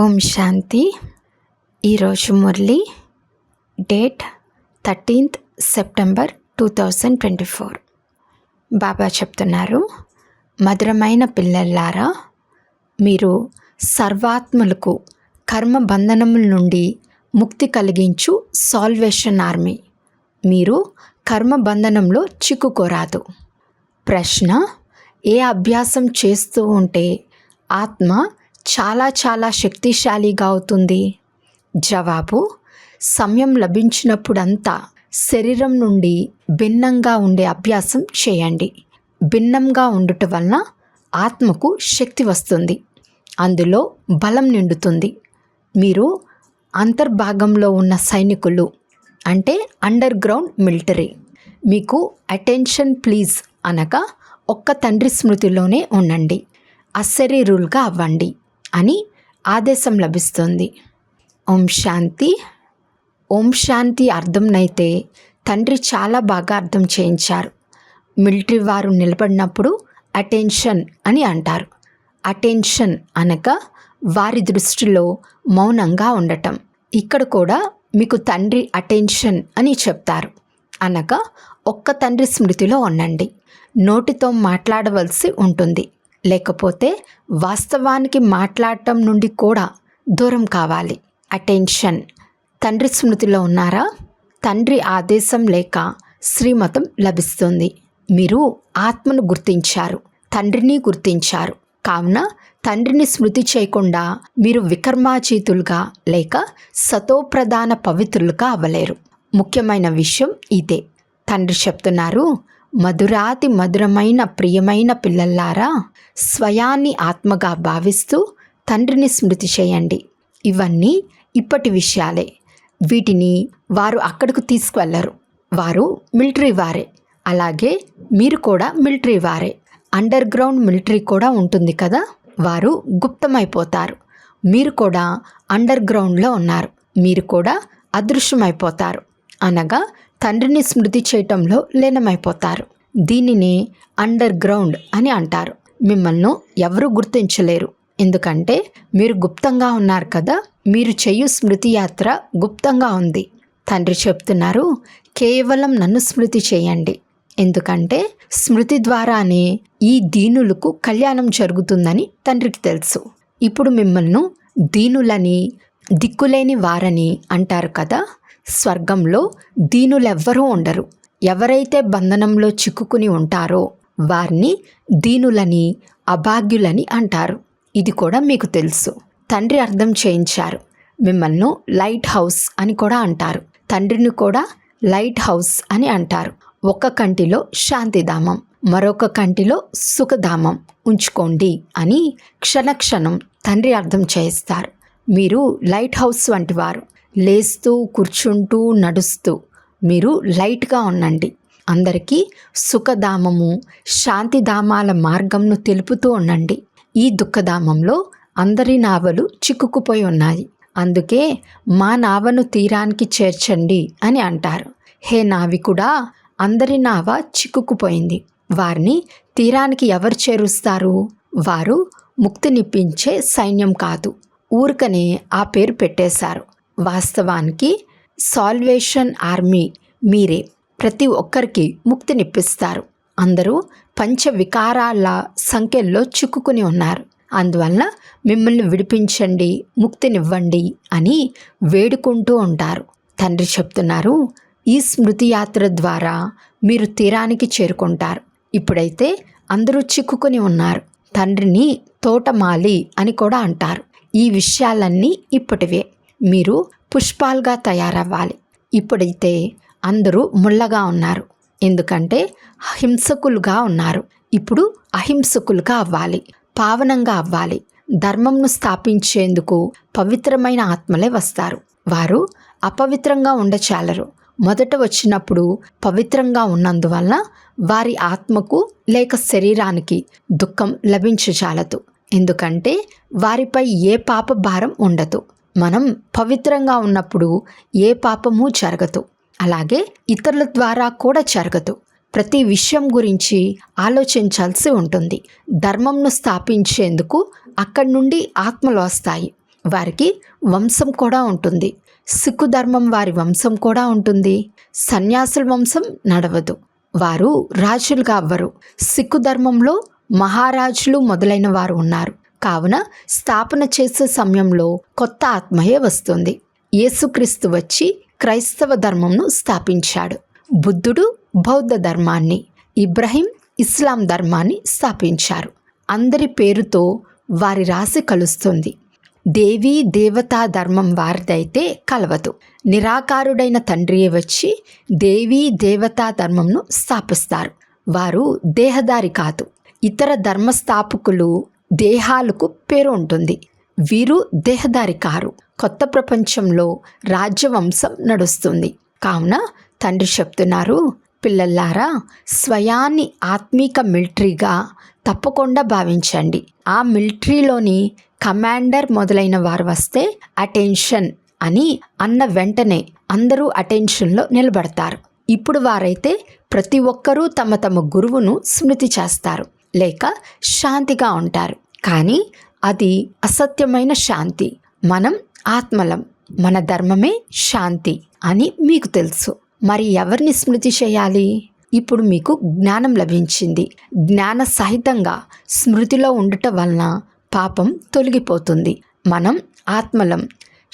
ఓం శాంతి. ఈరోజు Murali date 13th September 2024. బాబా చెప్తున్నారు, మధురమైన పిల్లల్లారా, మీరు సర్వాత్మలకు కర్మ బంధనముల నుండి ముక్తి కలిగించు సాల్వేషన్ ఆర్మీ. మీరు కర్మ బంధనంలో చిక్కుకోరాదు. ప్రశ్న: ఏ అభ్యాసం చేస్తూ ఉంటే ఆత్మ చాలా శక్తిశాలిగా అవుతుంది? జవాబు: సమయం లభించినప్పుడంతా శరీరం నుండి భిన్నంగా ఉండే అభ్యాసం చేయండి. భిన్నంగా ఉండుట వలన ఆత్మకు శక్తి వస్తుంది, అందులో బలం నిండుతుంది. మీరు అంతర్భాగంలో ఉన్న సైనికులు, అంటే అండర్ గ్రౌండ్ మిలిటరీ. మీకు అటెన్షన్ ప్లీజ్ అనగా ఒక్క తండ్రి స్మృతిలోనే ఉండండి, అశరీరులుగా అవ్వండి అని ఆదేశం లభిస్తుంది. ఓం శాంతి. ఓం శాంతి అర్థంనైతే తండ్రి చాలా బాగా అర్థం చేయించారు. మిలిటరీ వారు నిలబడినప్పుడు అటెన్షన్ అని అంటారు. అటెన్షన్ అనగా వారి దృష్టిలో మౌనంగా ఉండటం. ఇక్కడ కూడా మీకు తండ్రి అటెన్షన్ అని చెప్తారు, అనగా ఒక్క తండ్రి స్మృతిలో ఉండండి. నోటితో మాట్లాడవలసి ఉంటుంది, లేకపోతే వాస్తవానికి మాట్లాడటం నుండి కూడా దూరం కావాలి. అటెన్షన్. తండ్రి స్మృతిలో ఉన్నారా? తండ్రి ఆదేశం లేక శ్రీమతం లభిస్తుంది. మీరు ఆత్మను గుర్తించారు, తండ్రిని గుర్తించారు. కావున తండ్రిని స్మృతి చేయకుండా మీరు వికర్మాజీతులుగా లేక సతోప్రధాన పవిత్రులుగా అవ్వలేరు. ముఖ్యమైన విషయం ఇదే. తండ్రి చెప్తున్నారు, మధురాతి మధురమైన ప్రియమైన పిల్లల్లారా, స్వయాన్ని ఆత్మగా భావిస్తూ తండ్రిని స్మృతి చేయండి. ఇవన్నీ ఇప్పటి విషయాలే. వీటిని వారు అక్కడికి తీసుకువెళ్ళరు. వారు మిలిటరీ వారే, అలాగే మీరు కూడా మిలిటరీ వారే. అండర్ గ్రౌండ్ మిలిటరీ కూడా ఉంటుంది కదా, వారు గుప్తమైపోతారు. మీరు కూడా అండర్ గ్రౌండ్లో ఉన్నారు, మీరు కూడా అదృశ్యమైపోతారు, అనగా తండ్రిని స్మృతి చేయటంలో లీనమైపోతారు. దీనిని అండర్ గ్రౌండ్ అని అంటారు. మిమ్మల్ని ఎవరూ గుర్తించలేరు, ఎందుకంటే మీరు గుప్తంగా ఉన్నారు కదా. మీరు చేయు స్మృతి యాత్ర గుప్తంగా ఉంది. తండ్రి చెప్తున్నారు, కేవలం నన్ను స్మృతి చేయండి, ఎందుకంటే స్మృతి ద్వారానే ఈ దీనులకు కళ్యాణం జరుగుతుందని తండ్రికి తెలుసు. ఇప్పుడు మిమ్మల్ని దీనులని, దిక్కులేని వారని అంటారు కదా. స్వర్గంలో దీనులెవ్వరూ ఉండరు. ఎవరైతే బంధనంలో చిక్కుకుని ఉంటారో వారిని దీనులని, అభాగ్యులని అంటారు. ఇది కూడా మీకు తెలుసు. తండ్రి అర్థం చేయించారు. మిమ్మల్ని లైట్ హౌస్ అని కూడా అంటారు. తండ్రిని కూడా లైట్ హౌస్ అని అంటారు. ఒక కంటిలో శాంతిధామం, మరొక కంటిలో సుఖధామం ఉంచుకోండి అని క్షణక్షణం తండ్రి అర్థం చేయిస్తారు. మీరు లైట్ హౌస్ వంటి వారు. లేస్తూ, కూర్చుంటూ, నడుస్తూ మీరు లైట్గా ఉండండి. అందరికీ సుఖధామము, శాంతిధామాల మార్గంను తెలుపుతూ ఉండండి. ఈ దుఃఖధామంలో అందరి నావలు చిక్కుకుపోయి ఉన్నాయి, అందుకే మా నావను తీరానికి చేర్చండి అని అంటారు. హే నావికుడా, అందరి నావ చిక్కుకుపోయింది. వారిని తీరానికి ఎవరు చేరుస్తారు? వారు ముక్తినిప్పించే సైన్యం కాదు, ఊరికనే ఆ పేరు పెట్టేశారు. వాస్తవానికి సాల్వేషన్ ఆర్మీ మీరే. ప్రతి ఒక్కరికి ముక్తినిప్పిస్తారు. అందరూ పంచ వికారాల సంఖ్యల్లో చిక్కుకుని ఉన్నారు. అందువల్ల మిమ్మల్ని విడిపించండి, ముక్తినివ్వండి అని వేడుకుంటూ ఉంటారు. తండ్రి చెప్తున్నారు, ఈ స్మృతి యాత్ర ద్వారా మీరు తీరానికి చేరుకుంటారు. ఇప్పుడైతే అందరూ చిక్కుకుని ఉన్నారు. తండ్రిని తోటమాలి అని కూడా అంటారు. ఈ విషయాలన్నీ ఇప్పటివే. మీరు పుష్పాలుగా తయారవ్వాలి. ఇప్పుడైతే అందరూ ముళ్ళగా ఉన్నారు, ఎందుకంటే హింసకులుగా ఉన్నారు. ఇప్పుడు అహింసకులుగా అవ్వాలి, పావనంగా అవ్వాలి. ధర్మంను స్థాపించేందుకు పవిత్రమైన ఆత్మలే వస్తారు. వారు అపవిత్రంగా ఉండచాలరు. మొదట వచ్చినప్పుడు పవిత్రంగా ఉన్నందువలన వారి ఆత్మకు లేక శరీరానికి దుఃఖం లభించచాలదు, ఎందుకంటే వారిపై ఏ పాప భారం ఉండదు. మనం పవిత్రంగా ఉన్నప్పుడు ఏ పాపము జరగదు, అలాగే ఇతరుల ద్వారా కూడా జరగదు. ప్రతి విషయం గురించి ఆలోచించాల్సి ఉంటుంది. ధర్మంను స్థాపించేందుకు అక్కడి నుండి ఆత్మలు వస్తాయి. వారికి వంశం కూడా ఉంటుంది. సిక్కు ధర్మం వారి వంశం కూడా ఉంటుంది. సన్యాసుల వంశం నడవదు, వారు రాజులుగా అవ్వరు. సిక్కు ధర్మంలో మహారాజులు మొదలైన వారు ఉన్నారు. కావున స్థాపన చేసే సమయంలో కొత్త ఆత్మయే వస్తుంది. యేసుక్రీస్తు వచ్చి క్రైస్తవ ధర్మంను స్థాపించాడు. బుద్ధుడు బౌద్ధ ధర్మాన్ని, ఇబ్రహీం ఇస్లాం ధర్మాన్ని స్థాపించారు. అందరి పేరుతో వారి రాశి కలుస్తుంది. దేవీ దేవతా ధర్మం వారిదైతే కలవదు. నిరాకారుడైన తండ్రియే వచ్చి దేవీ దేవతా ధర్మంను స్థాపిస్తారు. వారు దేహదారి కాదు. ఇతర ధర్మస్థాపకులు దేహాలకు పేరు ఉంటుంది, వీరు దేహదారి కారు. కొత్త ప్రపంచంలో రాజ్యవంశం నడుస్తుంది. కావున తండ్రి చెప్తున్నారు, పిల్లల్లారా, స్వయాన్ని ఆత్మీక మిలిటరీగా తప్పకుండా భావించండి. ఆ మిలిటరీలోని కమాండర్ మొదలైన వారు వస్తే అటెన్షన్ అని అన్న వెంటనే అందరూ అటెన్షన్లో నిలబడతారు. ఇప్పుడు వారైతే ప్రతి ఒక్కరూ తమ తమ గురువును స్మృతి చేస్తారు, లేక శాంతిగా ఉంటారు. కానీ అది అసత్యమైన శాంతి. మనం ఆత్మలం, మన ధర్మమే శాంతి అని మీకు తెలుసు. మరి ఎవరిని స్మృతి చేయాలి? ఇప్పుడు మీకు జ్ఞానం లభించింది. జ్ఞాన సహితంగా స్మృతిలో ఉండటం వలన పాపం తొలగిపోతుంది. మనం ఆత్మలం,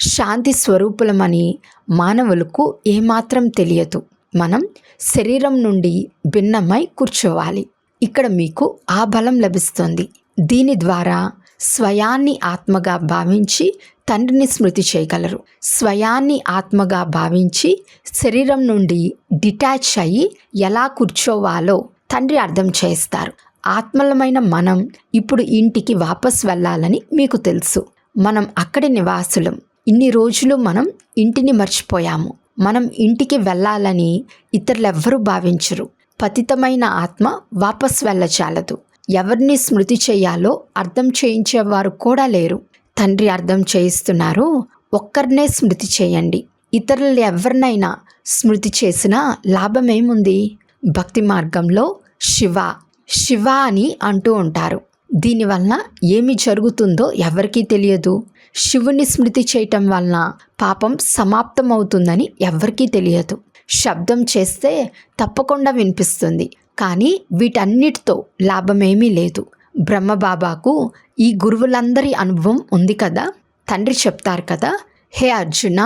శాంతి స్వరూపులమని మానవులకు ఏమాత్రం తెలియదు. మనం శరీరం నుండి భిన్నమై కూర్చోవాలి. ఇక్కడ మీకు ఆ బలం లభిస్తుంది. దీని ద్వారా స్వయాన్ని ఆత్మగా భావించి తండ్రిని స్మృతి చేయగలరు. స్వయాన్ని ఆత్మగా భావించి శరీరం నుండి డిటాచ్ అయ్యి ఎలా కూర్చోవాలో తండ్రి అర్థం చేస్తారు. ఆత్మలమైన మనం ఇప్పుడు ఇంటికి వాపస్ వెళ్ళాలని మీకు తెలుసు. మనం అక్కడి నివాసులం. ఇన్ని రోజులు మనం ఇంటిని మర్చిపోయాము. మనం ఇంటికి వెళ్ళాలని ఇతరులెవ్వరూ భావించరు. పతితమైన ఆత్మ వాపస్ వెళ్ళచాలదు. ఎవరిని స్మృతి చేయాలో అర్థం చేయించేవారు కూడా లేరు. తండ్రి అర్థం చేయిస్తున్నారు, ఒక్కరినే స్మృతి చేయండి. ఇతరులు ఎవరినైనా స్మృతి చేసినా లాభమేముంది? భక్తి మార్గంలో శివ శివ అని అంటూ ఉంటారు. దీనివలన ఏమి జరుగుతుందో ఎవరికీ తెలియదు. శివుని స్మృతి చేయటం వలన పాపం సమాప్తమవుతుందని ఎవరికీ తెలియదు. శబ్దం చేస్తే తప్పకుండా వినిపిస్తుంది, కానీ వీటన్నిటితో లాభమేమీ లేదు. బ్రహ్మబాబాకు ఈ గురువులందరి అనుభవం ఉంది కదా. తండ్రి చెప్తారు కదా, హే అర్జున,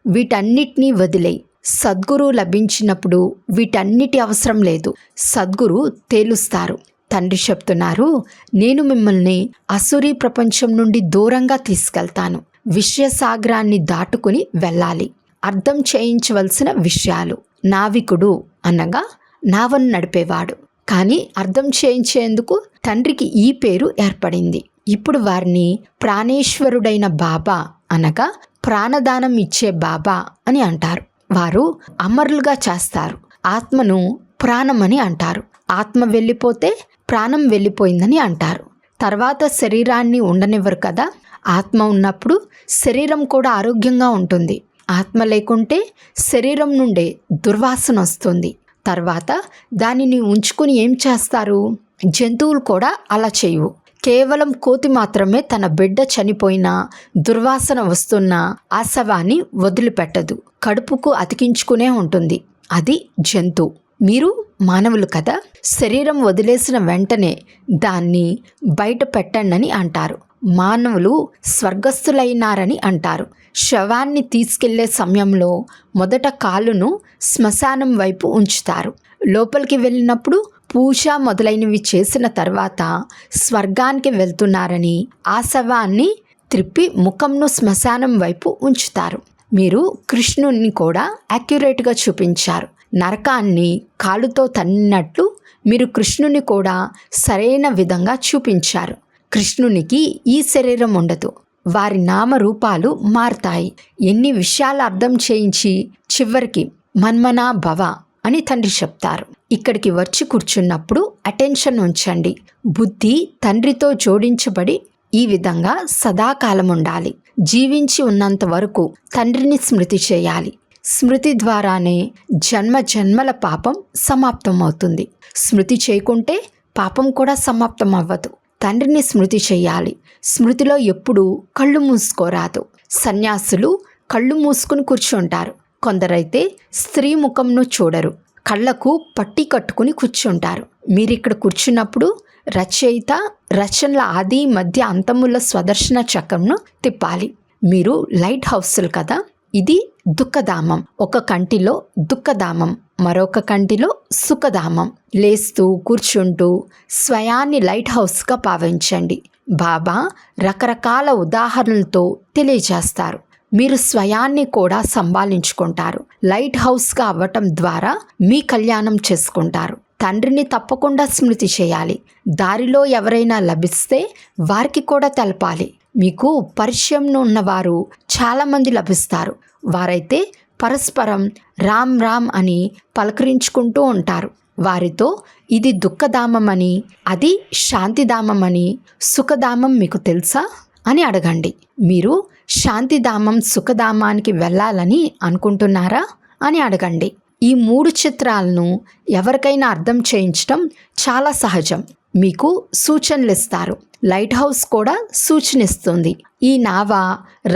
వీటన్నిటినీ వదిలేయి. సద్గురు లభించినప్పుడు వీటన్నిటి అవసరం లేదు. సద్గురు తేలుస్తారు. తండ్రి చెప్తున్నారు, నేను మిమ్మల్ని అసురీ ప్రపంచం నుండి దూరంగా తీసుకెళ్తాను. విషయసాగరాన్ని దాటుకుని వెళ్ళాలి. అర్థం చేయించవలసిన విషయాలు. నావికుడు అనగా నావను నడిపేవాడు. కానీ అర్థం చేయించేందుకు తండ్రికి ఈ పేరు ఏర్పడింది. ఇప్పుడు వారిని ప్రాణేశ్వరుడైన బాబా అనగా ప్రాణదానం ఇచ్చే బాబా అని అంటారు. వారు అమరులుగా చేస్తారు. ఆత్మను ప్రాణమని అంటారు. ఆత్మ వెళ్ళిపోతే ప్రాణం వెళ్ళిపోయిందని అంటారు. తర్వాత శరీరాన్ని ఉండనివ్వరు కదా. ఆత్మ ఉన్నప్పుడు శరీరం కూడా ఆరోగ్యంగా ఉంటుంది. ఆత్మ లేకుంటే శరీరం నుండే దుర్వాసన వస్తుంది. తర్వాత దానిని ఉంచుకుని ఏం చేస్తారు? జంతువులు కూడా అలా చేయవు. కేవలం కోతి మాత్రమే తన బిడ్డ చనిపోయినా దుర్వాసన వస్తున్నా ఆ శవాన్ని వదిలిపెట్టదు. కడుపుకు అతికించుకునే ఉంటుంది. అది జంతువు. మీరు మానవులు కదా. శరీరం వదిలేసిన వెంటనే దాన్ని బయట పెట్టండి అంటారు. మానవులు స్వర్గస్థులైనారని అంటారు. శవాన్ని తీసుకెళ్లే సమయంలో మొదట కాలును శ్మశానం వైపు ఉంచుతారు. లోపలికి వెళ్ళినప్పుడు పూజ మొదలైనవి చేసిన తర్వాత స్వర్గానికి వెళ్తున్నారని ఆ శవాన్ని త్రిప్పి ముఖంను శ్మశానం వైపు ఉంచుతారు. మీరు కృష్ణుని కూడా యాక్యురేట్గా చూపించారు. నరకాన్ని కాలుతో తన్నినట్లు మీరు కృష్ణుని కూడా సరైన విధంగా చూపించారు. కృష్ణునికి ఈ శరీరం ఉండదు. వారి నామరూపాలు మారతాయి. ఎన్ని విషయాలు అర్థం చేయించి చివరికి మన్మనా భవ అని తండ్రి చెప్తారు. ఇక్కడికి వచ్చి కూర్చున్నప్పుడు అటెన్షన్ ఉంచండి. బుద్ధి తండ్రితో జోడించబడి ఈ విధంగా సదాకాలం ఉండాలి. జీవించి ఉన్నంత వరకు తండ్రిని స్మృతి చేయాలి. స్మృతి ద్వారానే జన్మ జన్మల పాపం సమాప్తం అవుతుంది. స్మృతి చేయకుంటే పాపం కూడా సమాప్తం అవ్వదు. తండ్రిని స్మృతి చేయాలి. స్మృతిలో ఎప్పుడూ కళ్ళు మూసుకోరాదు. సన్యాసులు కళ్ళు మూసుకుని కూర్చుంటారు. కొందరైతే స్త్రీ ముఖంను చూడరు, కళ్ళకు పట్టి కట్టుకుని కూర్చుంటారు. మీరిక్కడ కూర్చున్నప్పుడు రచయిత రచనల ఆది మధ్య అంతముల స్వదర్శన చక్రంను తిప్పాలి. మీరు లైట్ హౌస్లు కదా. ఇది దుఃఖధామం. ఒక కంటిలో దుఃఖధామం, మరొక కంటిలో సుఖధామం. లేస్తూ కూర్చుంటూ స్వయాన్ని లైట్ హౌస్గా భావించండి. బాబా రకరకాల ఉదాహరణలతో తెలియజేస్తారు. మీరు స్వయాన్ని కూడా సంభాళించుకుంటారు. లైట్ హౌస్గా అవ్వటం ద్వారా మీ కళ్యాణం చేసుకుంటారు. తండ్రిని తప్పకుండా స్మృతి చేయాలి. దారిలో ఎవరైనా లభిస్తే వారికి కూడా తెలపాలి. మీకు పరిచయంలో ఉన్నవారు చాలామంది లభిస్తారు. వారైతే పరస్పరం రామ్ రామ్ అని పలకరించుకుంటూ ఉంటారు. వారితో ఇది దుఃఖధామమని, అది శాంతిధామమని, సుఖధామం మీకు తెలుసా అని అడగండి. మీరు శాంతిధామం సుఖధామానికి వెళ్ళాలని అనుకుంటున్నారా అని అడగండి. ఈ 3 చిత్రాలను ఎవరికైనా అర్థం చేయించడం చాలా సహజం. మీకు సూచనలు ఇస్తారు. లైట్ హౌస్ కూడా సూచనిస్తుంది. ఈ నావ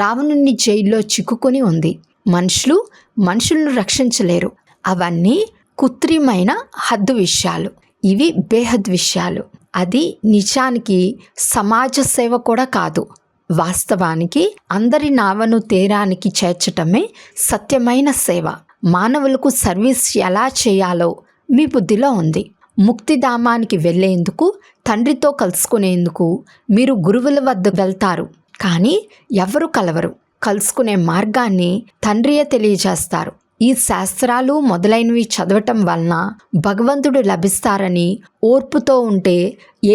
రావణుని జైల్లో చిక్కుకొని ఉంది. మనుషులను రక్షించలేరు. అవన్నీ కృత్రిమైన హద్దు విషయాలు. ఇవి బేహద్ విషయాలు. అది నిజానికి సమాజ సేవ కూడా కాదు. వాస్తవానికి అందరి నావను తీరానికి చేర్చటమే సత్యమైన సేవ. మానవులకు సర్వీస్ ఎలా చేయాలో మీ బుద్ధిలో ఉంది. ముక్తిధామానికి వెళ్ళేందుకు, తండ్రితో కలుసుకునేందుకు మీరు గురువుల వద్ద వెళ్తారు. కానీ ఎవరు కలవరు. కలుసుకునే మార్గాన్ని తండ్రియే తెలియజేస్తారు. ఈ శాస్త్రాలు మొదలైనవి చదవటం వలన భగవంతుడు లభిస్తారని, ఓర్పుతో ఉంటే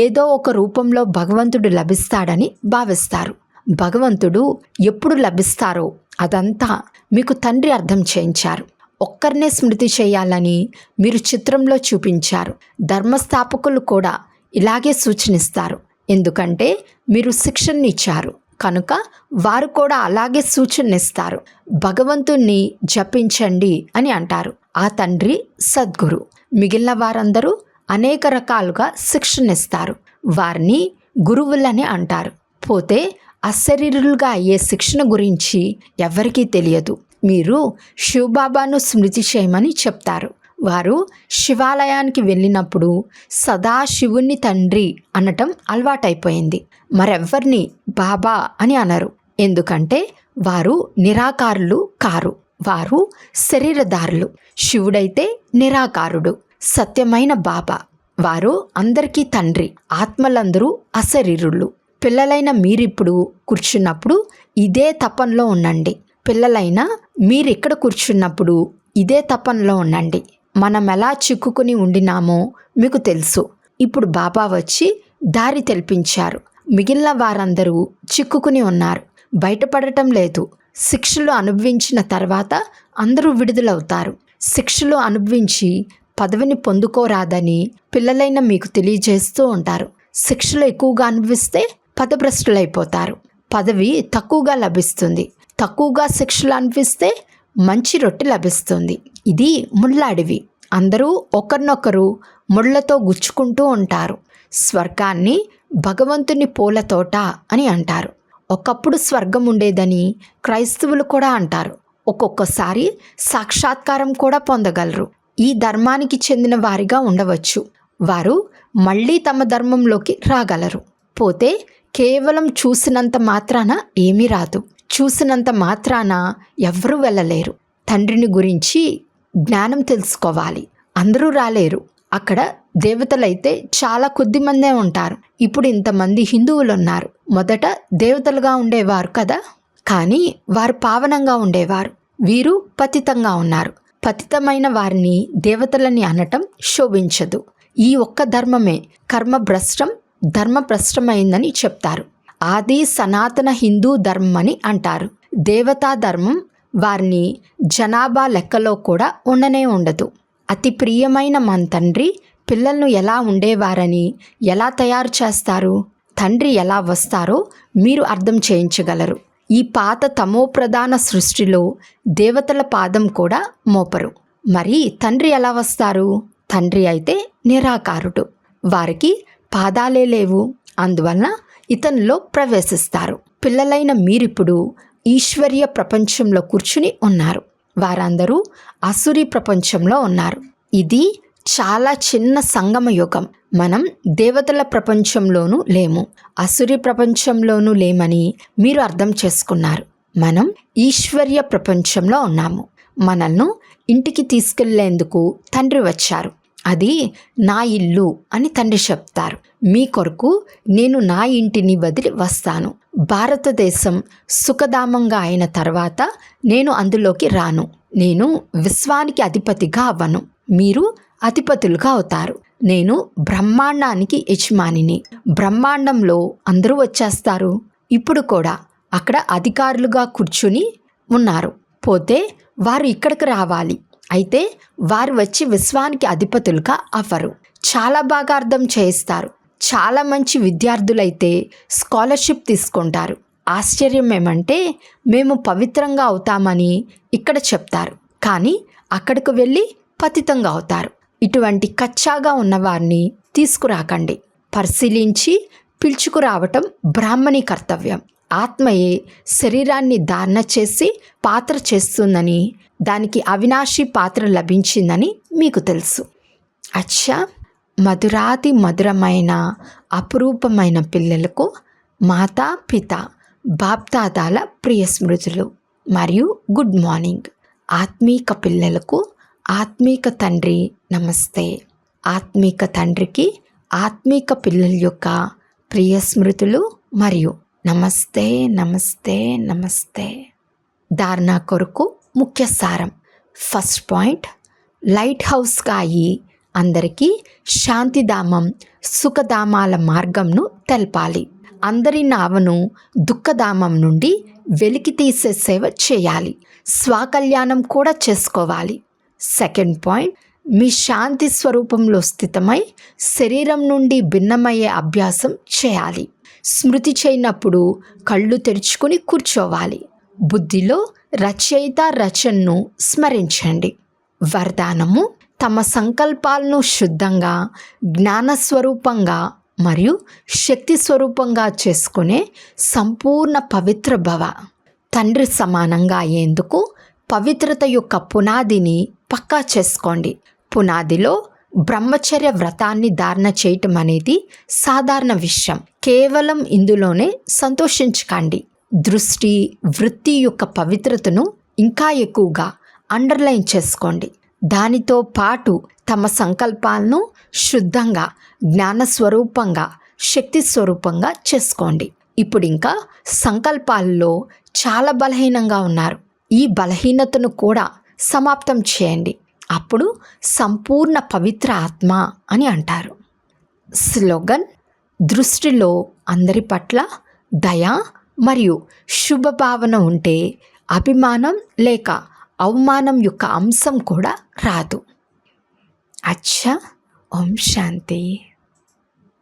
ఏదో ఒక రూపంలో భగవంతుడు లభిస్తాడని భావిస్తారు. భగవంతుడు ఎప్పుడు లభిస్తారో అదంతా మీకు తండ్రి అర్థం చేయించారు. ఒక్కరినే స్మృతి చేయాలని మీరు చిత్రంలో చూపించారు. ధర్మస్థాపకులు కూడా ఇలాగే సూచనిస్తారు. ఎందుకంటే మీరు శిక్షణనిచ్చారు కనుక వారు కూడా అలాగే సూచననిస్తారు. భగవంతుణ్ణి జపించండి అని అంటారు. ఆ తండ్రి సద్గురు. మిగిలిన వారందరూ అనేక రకాలుగా శిక్షణిస్తారు. వారిని గురువులని అంటారు. పోతే అశరీరులుగా అయ్యే శిక్షణ గురించి ఎవరికీ తెలియదు. మీరు శివబాబాను స్మృతి చేయమని చెప్తారు. వారు శివాలయానికి వెళ్ళినప్పుడు సదా శివుని తండ్రి అనటం అలవాటైపోయింది. మరెవ్వరిని బాబా అని అనరు. ఎందుకంటే వారు నిరాకారులు కారు. వారు శరీరధారులు. శివుడైతే నిరాకారుడు, సత్యమైన బాబా. వారు అందరికీ తండ్రి. ఆత్మలందరూ అశరీరులు. పిల్లలైన మీరిప్పుడు కూర్చున్నప్పుడు ఇదే తపంలో ఉండండి. పిల్లలైనా మీరిక్కడ కూర్చున్నప్పుడు ఇదే తపంలో ఉండండి. మనం ఎలా చిక్కుకుని ఉండినామో మీకు తెలుసు. ఇప్పుడు బాబా వచ్చి దారి తెలిపించారు. మిగిలిన వారందరూ చిక్కుకుని ఉన్నారు, బయటపడటం లేదు. శిక్షలు అనుభవించిన తర్వాత అందరూ విడుదలవుతారు. శిక్షలు అనుభవించి పదవిని పొందుకోరాదని పిల్లలైన మీకు తెలియజేస్తూ ఉంటారు. శిక్షలు ఎక్కువగా అనుభవిస్తే పదభ్రష్టులైపోతారు. పదవి తక్కువగా లభిస్తుంది. తక్కువగా శిక్షలు అనిపిస్తే మంచి రొట్టె లభిస్తుంది. ఇది ముళ్ళ అడవి. అందరూ ఒకరినొకరు ముళ్ళతో గుచ్చుకుంటూ ఉంటారు. స్వర్గాన్ని భగవంతుని పూల తోట అని అంటారు. ఒకప్పుడు స్వర్గం ఉండేదని క్రైస్తవులు కూడా అంటారు. ఒక్కొక్కసారి సాక్షాత్కారం కూడా పొందగలరు. ఈ ధర్మానికి చెందిన వారిగా ఉండవచ్చు. వారు మళ్ళీ తమ ధర్మంలోకి రాగలరు. పోతే కేవలం చూసినంత మాత్రాన ఏమీ రాదు. చూసినంత మాత్రాన ఎవ్వరూ వెళ్ళలేరు. తండ్రిని గురించి జ్ఞానం తెలుసుకోవాలి. అందరూ రాలేరు. అక్కడ దేవతలైతే చాలా కొద్ది మందే ఉంటారు. ఇప్పుడు ఇంతమంది హిందువులు ఉన్నారు. మొదట దేవతలుగా ఉండేవారు కదా, కానీ వారు పావనంగా ఉండేవారు. వీరు పతితంగా ఉన్నారు. పతితమైన వారిని దేవతలని అనటం శోభించదు. ఈ ఒక్క ధర్మమే కర్మభ్రష్టం, ధర్మభ్రష్టమైందని చెప్తారు. ఆది సనాతన హిందూ ధర్మం అని అంటారు. దేవతా ధర్మం వారిని జనాభా లెక్కలో కూడా ఉండనే ఉండదు. అతి ప్రియమైన మన తండ్రి పిల్లలను ఎలా ఉండేవారని ఎలా తయారు చేస్తారు? తండ్రి ఎలా వస్తారో మీరు అర్థం చేయించగలరు. ఈ పాత తమోప్రధాన సృష్టిలో దేవతల పాదం కూడా మోపరు. మరి తండ్రి ఎలా వస్తారు? తండ్రి అయితే నిరాకారుడు. వారికి పాదాలే లేవు. అందువలన ఇతనిలో ప్రవేశిస్తారు. పిల్లలైన మీరిప్పుడు ఈశ్వర్య ప్రపంచంలో కూర్చుని ఉన్నారు. వారందరూ అసురీ ప్రపంచంలో ఉన్నారు. ఇది చాలా చిన్న సంగమ యుగం. మనం దేవతల ప్రపంచంలోనూ లేము, అసురీ ప్రపంచంలోనూ లేమని మీరు అర్థం చేసుకున్నారు. మనం ఈశ్వర్య ప్రపంచంలో ఉన్నాము. మనల్ని ఇంటికి తీసుకెళ్లేందుకు తండ్రి వచ్చారు. అది నా ఇల్లు అని తండ్రి చెప్తారు. మీ కొరకు నేను నా ఇంటిని వదిలి వస్తాను. భారతదేశం సుఖధామంగా అయిన తర్వాత నేను అందులోకి రాను. నేను విశ్వానికి అధిపతిగా అవ్వను. మీరు అధిపతులుగా అవుతారు. నేను బ్రహ్మాండానికి యజమానిని. బ్రహ్మాండంలో అందరూ వచ్చేస్తారు. ఇప్పుడు కూడా అక్కడ అధికారులుగా కూర్చుని ఉన్నారు. పోతే వారు ఇక్కడికి రావాలి. అయితే వారు వచ్చి విశ్వానికి అధిపతులుగా అవ్వరు. చాలా బాగా అర్థం చేయిస్తారు. చాలా మంచి విద్యార్థులైతే స్కాలర్షిప్ తీసుకుంటారు. ఆశ్చర్యం ఏమంటే మేము పవిత్రంగా అవుతామని ఇక్కడ చెప్తారు, కానీ అక్కడికి వెళ్ళి పతితంగా అవుతారు. ఇటువంటి కచ్చాగా ఉన్నవారిని తీసుకురాకండి. పరిశీలించి పిలుచుకురావటం బ్రాహ్మణి కర్తవ్యం. ఆత్మయే శరీరాన్ని ధారణ చేసి పాత్ర చేస్తుందని, దానికి అవినాశి పాత్ర లభించిందని మీకు తెలుసు. అచ్చా, మధురాతి మధురమైన అపురూపమైన పిల్లలకు మాతా పిత బాప్దాదాల ప్రియ స్మృతులు మరియు గుడ్ మార్నింగ్. ఆత్మీక పిల్లలకు ఆత్మీక తండ్రి నమస్తే. ఆత్మీక తండ్రికి ఆత్మీక పిల్లల యొక్క ప్రియ స్మృతులు మరియు నమస్తే నమస్తే నమస్తే. ధారణ కొరకు ముఖ్య సారం. ఫస్ట్ పాయింట్, లైట్ హౌస్గా అయ్యి అందరికీ శాంతిధామం సుఖధామాల మార్గంను తెలపాలి. అందరి నావను దుఃఖధామం నుండి వెలికి తీసే సేవ చేయాలి. స్వకల్యాణం కూడా చేసుకోవాలి. సెకండ్ పాయింట్, మీ శాంతి స్వరూపంలో స్థితమై శరీరం నుండి భిన్నమయ్యే అభ్యాసం చేయాలి. స్మృతి చేయనప్పుడు కళ్ళు తెరుచుకుని కూర్చోవాలి. బుద్ధిలో రచయిత రచనను స్మరించండి. వరదానము, తమ సంకల్పాలను శుద్ధంగా, జ్ఞానస్వరూపంగా మరియు శక్తి స్వరూపంగా చేసుకునే సంపూర్ణ పవిత్ర భవ. తండ్రి సమానంగా అయ్యేందుకు పవిత్రత యొక్క పునాదిని పక్కా చేసుకోండి. పునాదిలో బ్రహ్మచర్య వ్రతాన్ని ధారణ చేయటం అనేది సాధారణ విషయం. కేవలం ఇందులోనే సంతోషించకండి. దృష్టి, వృత్తి యొక్క పవిత్రతను ఇంకా ఎక్కువగా అండర్లైన్ చేసుకోండి. దానితో పాటు తమ సంకల్పాలను శుద్ధంగా, జ్ఞానస్వరూపంగా, శక్తి స్వరూపంగా చేసుకోండి. ఇప్పుడు ఇంకా సంకల్పాల్లో చాలా బలహీనంగా ఉన్నారు. ఈ బలహీనతను కూడా సమాప్తం చేయండి. అప్పుడు సంపూర్ణ పవిత్ర ఆత్మ అని అంటారు. స్లోగన్, దృష్టిలో అందరి పట్ల దయ మరియు శుభభావన ఉంటే అభిమానం లేక అవమానం యొక్క అంశం కూడా రాదు. అచ్చా, ఓం శాంతి.